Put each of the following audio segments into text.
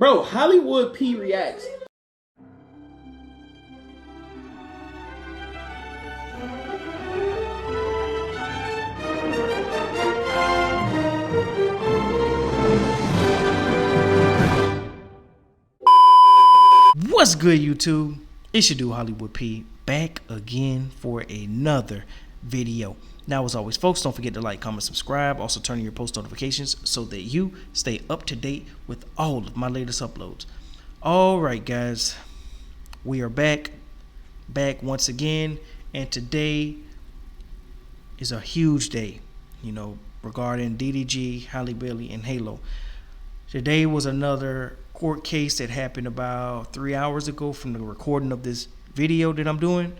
Bro, Hollywood P reacts. What's good, YouTube? It's your dude Hollywood P, back again for another video. Now, as always, folks, don't forget to like, comment, subscribe. Also turn on your post notifications so that you stay up to date with all of my latest uploads. All right, guys, we are back once again, and today is a huge day, regarding DDG, Halle and Halo. Today was another court case that happened about 3 hours ago from the recording of this video that I'm doing.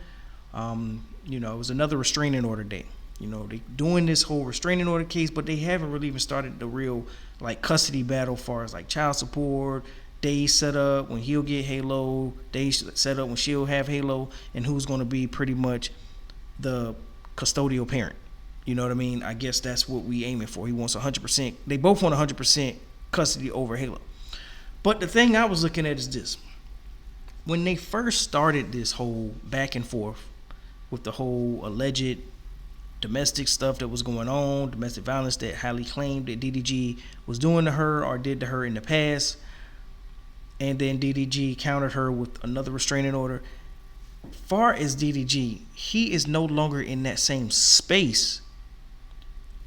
It was another restraining order day. They doing this whole restraining order case, but they haven't really even started the real custody battle as far as child support, days set up when he'll get Halo, days set up when she'll have Halo, and who's going to be pretty much the custodial parent. You know what I mean? I guess that's what we aiming for. He wants 100%. They both want 100% custody over Halo. But the thing I was looking at is this. When they first started this whole back and forth with the whole alleged domestic stuff that was going on, domestic violence that Halle claimed that DDG was doing to her or did to her in the past, and then DDG countered her with another restraining order. Far as DDG, he is no longer in that same space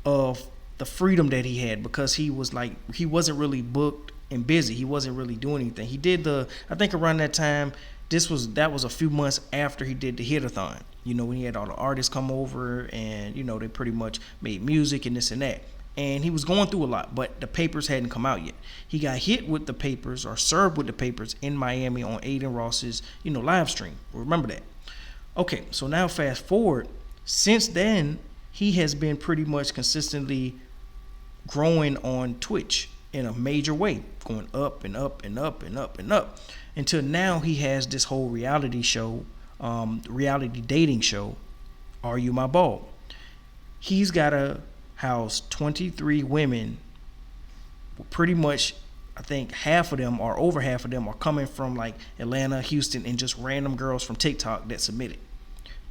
of the freedom that he had, because he wasn't really booked and busy. He wasn't really doing anything. He did I think around that time, that was a few months after he did the hit-a-thon, when he had all the artists come over and they pretty much made music and this and that, and he was going through a lot, but the papers hadn't come out yet. He got hit with the papers, or served with the papers, in Miami on Aiden Ross's live stream. Remember that. Okay, so now fast forward. Since then, he has been pretty much consistently growing on Twitch in a major way, going up and up and up and up and up, until now he has this whole reality show, reality dating show, Are You My Ball? He's got to house 23 women. Pretty much, I think half of them, or over half of them, are coming from Atlanta, Houston, and just random girls from TikTok that submitted.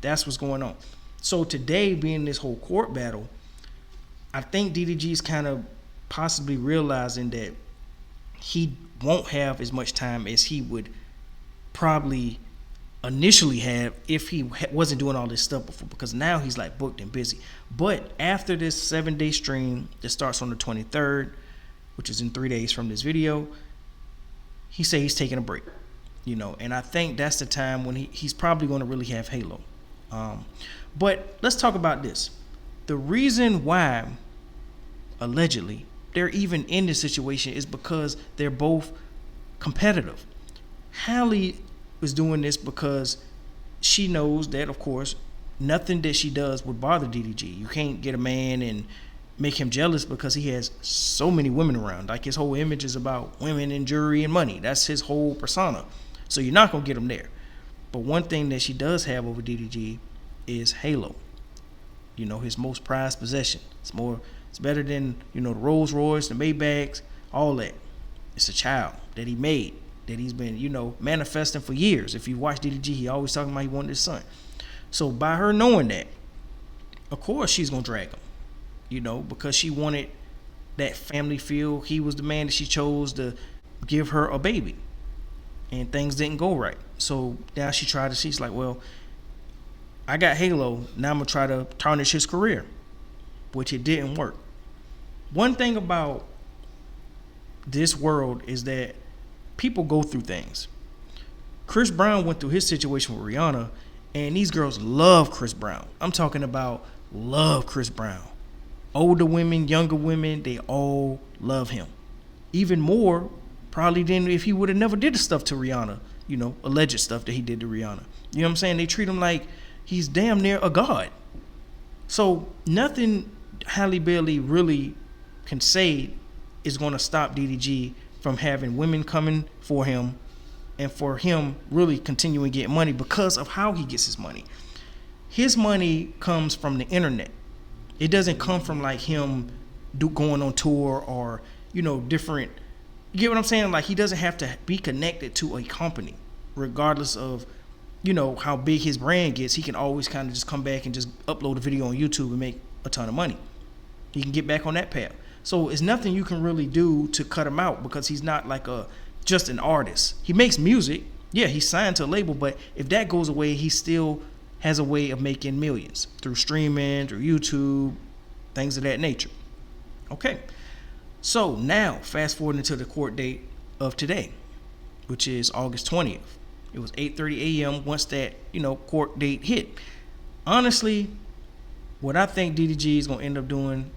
That's what's going on. So today, being this whole court battle, I think DDG's kind of possibly realizing that he won't have as much time as he would probably initially have if he wasn't doing all this stuff before, because now he's booked and busy. But after this 7-day stream that starts on the 23rd, which is in 3 days from this video, he said he's taking a break, and I think that's the time when he's probably going to really have Halo. But let's talk about this. The reason why allegedly they're even in this situation is because they're both competitive. Halle was doing this because she knows that, of course, nothing that she does would bother DDG. You can't get a man and make him jealous because he has so many women around. His whole image is about women and jewelry and money. That's his whole persona. So you're not going to get him there. But one thing that she does have over DDG is Halo. His most prized possession. It's better than, the Rolls Royce, the Maybachs, all that. It's a child that he made, that he's been, manifesting for years. If you watch DDG, he always talking about he wanted his son. So by her knowing that, of course she's going to drag him, because she wanted that family feel. He was the man that she chose to give her a baby, and things didn't go right. So now she's like, well, I got Halo, now I'm going to try to tarnish his career, which it didn't work. One thing about this world is that people go through things. Chris Brown went through his situation with Rihanna, and these girls love Chris Brown. I'm talking about love Chris Brown. Older women, younger women, they all love him. Even more probably than if he would have never did the stuff to Rihanna, alleged stuff that he did to Rihanna. You know what I'm saying? They treat him like he's damn near a god. So nothing Halle Bailey really can say is going to stop DDG from having women coming for him, and for him really continuing to get money because of how he gets his money. His money comes from the internet. It doesn't come from him going on tour or different You get what I'm saying? Like, he doesn't have to be connected to a company, regardless of, you know, how big his brand gets. He can always kind of just come back and just upload a video on YouTube and make a ton of money. He can get back on that path. So it's nothing you can really do to cut him out, because he's not like just an artist. He makes music. Yeah, he's signed to a label, but if that goes away, he still has a way of making millions through streaming, through YouTube, things of that nature. Okay. So now, fast forward into the court date of today, which is August 20th. It was 8:30 a.m. once that, you know, court date hit. Honestly, what I think DDG is going to end up doing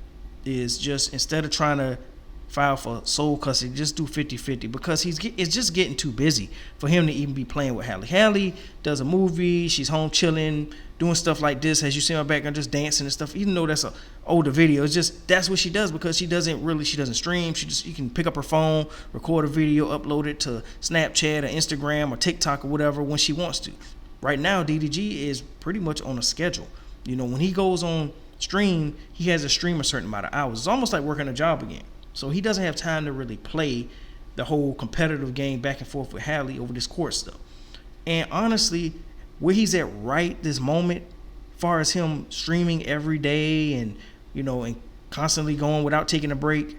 is just, instead of trying to file for sole custody, just do 50-50, because it's just getting too busy for him to even be playing with Halle. Halle does a movie, she's home chilling, doing stuff like this, as you see in my background, just dancing and stuff. Even though that's a older video, it's just, that's what she does, because she doesn't stream. You can pick up her phone, record a video, upload it to Snapchat or Instagram or TikTok or whatever when she wants to. Right now, DDG is pretty much on a schedule. You know, when he goes on stream, he has to stream a certain amount of hours. It's almost like working a job again. So he doesn't have time to really play the whole competitive game back and forth with Halle over this court stuff. And honestly, where he's at right this moment, far as him streaming every day and, you know, and constantly going without taking a break,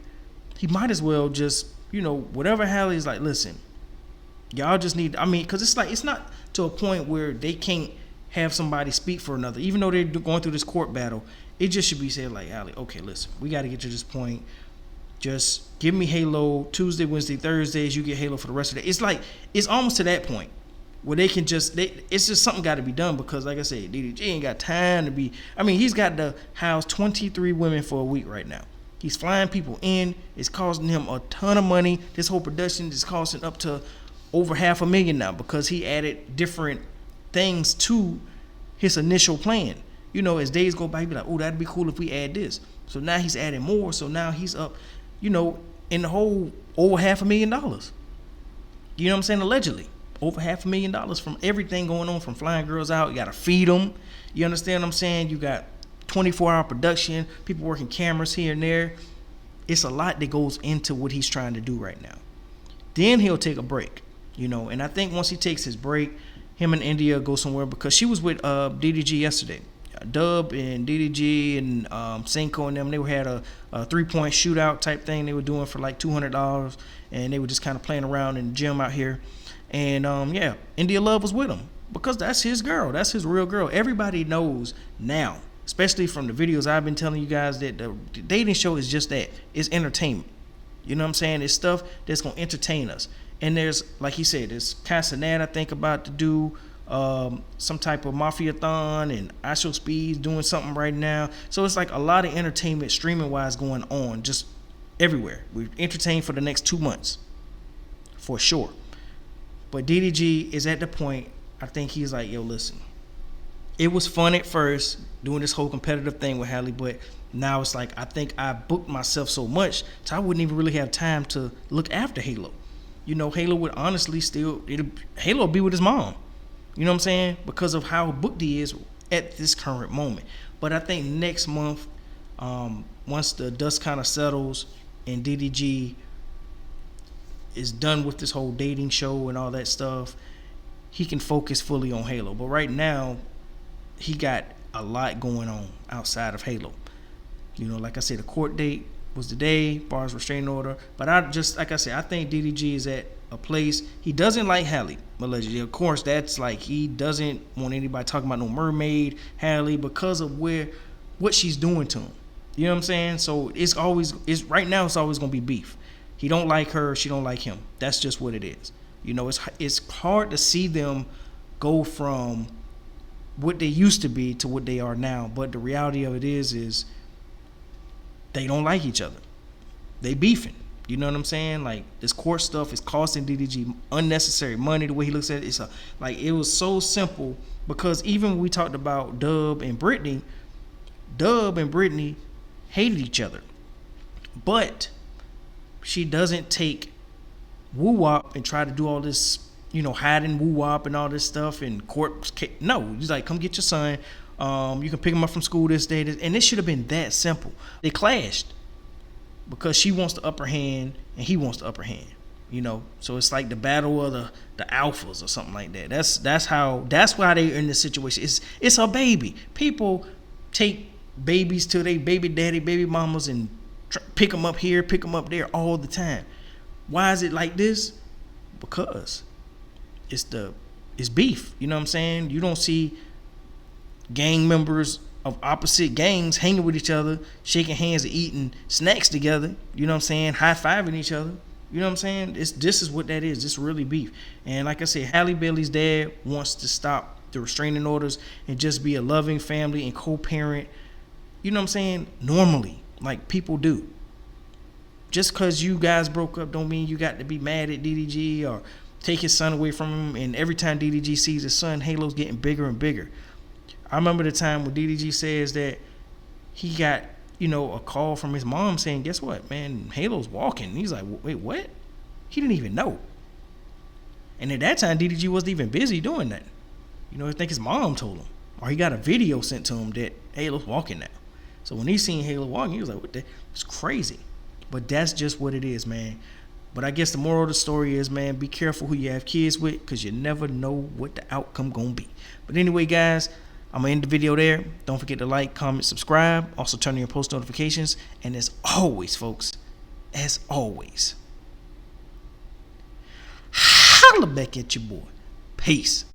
he might as well just, you know, whatever Halle's like, listen, y'all just need, I mean, because it's like, it's not to a point where they can't have somebody speak for another. Even though they're going through this court battle, it just should be said like, Halle, okay, listen, we got to get to this point. Just give me Halo Tuesday, Wednesday, Thursdays. You get Halo for the rest of the day. It's like, it's almost to that point where they can just, it's just something got to be done, because like I said, DDG ain't got time to be, I mean, he's got to house 23 women for a week right now. He's flying people in. It's costing him a ton of money. This whole production is costing up to over $500,000 now, because he added different things to his initial plan. You know, as days go by, he'd be like, oh, that'd be cool if we add this. So now he's adding more. So now he's up, you know, in the whole over $500,000. You know what I'm saying? Allegedly. Over $500,000 from everything going on, from flying girls out. You got to feed them. You understand what I'm saying? You got 24-hour production, people working cameras here and there. It's a lot that goes into what he's trying to do right now. Then he'll take a break, you know, and I think once he takes his break, him and India go somewhere, because she was with DDG yesterday. Dub and DDG and Cinco and them, they had a 3-point shootout type thing they were doing for like $200, and they were just kind of playing around in the gym out here. And yeah, India Love was with him, because that's his girl. That's his real girl. Everybody knows now, especially from the videos I've been telling you guys, that the dating show is just that. It's entertainment. You know what I'm saying? It's stuff that's going to entertain us. And there's, like he said, there's Casanat, I think, about to do some type of mafia-thon, and Astro Speed's doing something right now. So it's like a lot of entertainment streaming-wise going on just everywhere. We're entertained for the next 2 months, for sure. But DDG is at the point, I think he's like, yo, listen, it was fun at first doing this whole competitive thing with Halle, but now it's like, I think I booked myself so much, so I wouldn't even really have time to look after Halo. You know, Halo would honestly Halo would be with his mom. You know what I'm saying? Because of how booked he is at this current moment. But I think next month, once the dust kind of settles and DDG is done with this whole dating show and all that stuff, he can focus fully on Halo. But right now, he got a lot going on outside of Halo. You know, like I said, the court date was today, far as restraining order. But I just, like I said, I think DDG is at a place, he doesn't like Halle, allegedly. Of course, that's like, he doesn't want anybody talking about no mermaid Halle, because of what she's doing to him. You know what I'm saying? So right now it's always gonna be beef. He don't like her, she don't like him. That's just what it is. You know, it's hard to see them go from what they used to be to what they are now. But the reality of it is they don't like each other. They beefing. You know what I'm saying? Like, this court stuff is costing DDG unnecessary money. The way he looks at it, it was so simple, because even when we talked about Dub and Brittany hated each other. But she doesn't take woo-wop and try to do all this, you know, hiding woo-wop and all this stuff in court. No, he's like, come get your son. You can pick him up from school this day. And it should have been that simple. They clashed because she wants the upper hand and he wants the upper hand. You know, so it's like the battle of the alphas or something like that. That's why they're in this situation. It's a baby. People take babies to their baby daddy, baby mamas, and pick them up here, pick them up there all the time. Why is it like this? Because it's beef. You know what I'm saying? You don't see gang members of opposite gangs hanging with each other, shaking hands and eating snacks together. You know what I'm saying? High-fiving each other. You know what I'm saying? This is what that is. It's really beef. And like I said, Halle Bailey's dad wants to stop the restraining orders and just be a loving family and co-parent. You know what I'm saying? Normally, like people do. Just because you guys broke up don't mean you got to be mad at DDG or take his son away from him. And every time DDG sees his son, Halo's getting bigger and bigger. I remember the time when DDG says that he got, you know, a call from his mom saying, guess what, man, Halo's walking. And he's like, wait, what? He didn't even know. And at that time, DDG wasn't even busy doing that. You know, I think his mom told him. Or he got a video sent to him that Halo's walking now. So when he seen Halo walking, he was like, what the? It's crazy. But that's just what it is, man. But I guess the moral of the story is, man, be careful who you have kids with because you never know what the outcome going to be. But anyway, guys, I'm going to end the video there. Don't forget to like, comment, subscribe. Also turn on your post notifications. And as always, folks, as always, holla back at your boy. Peace.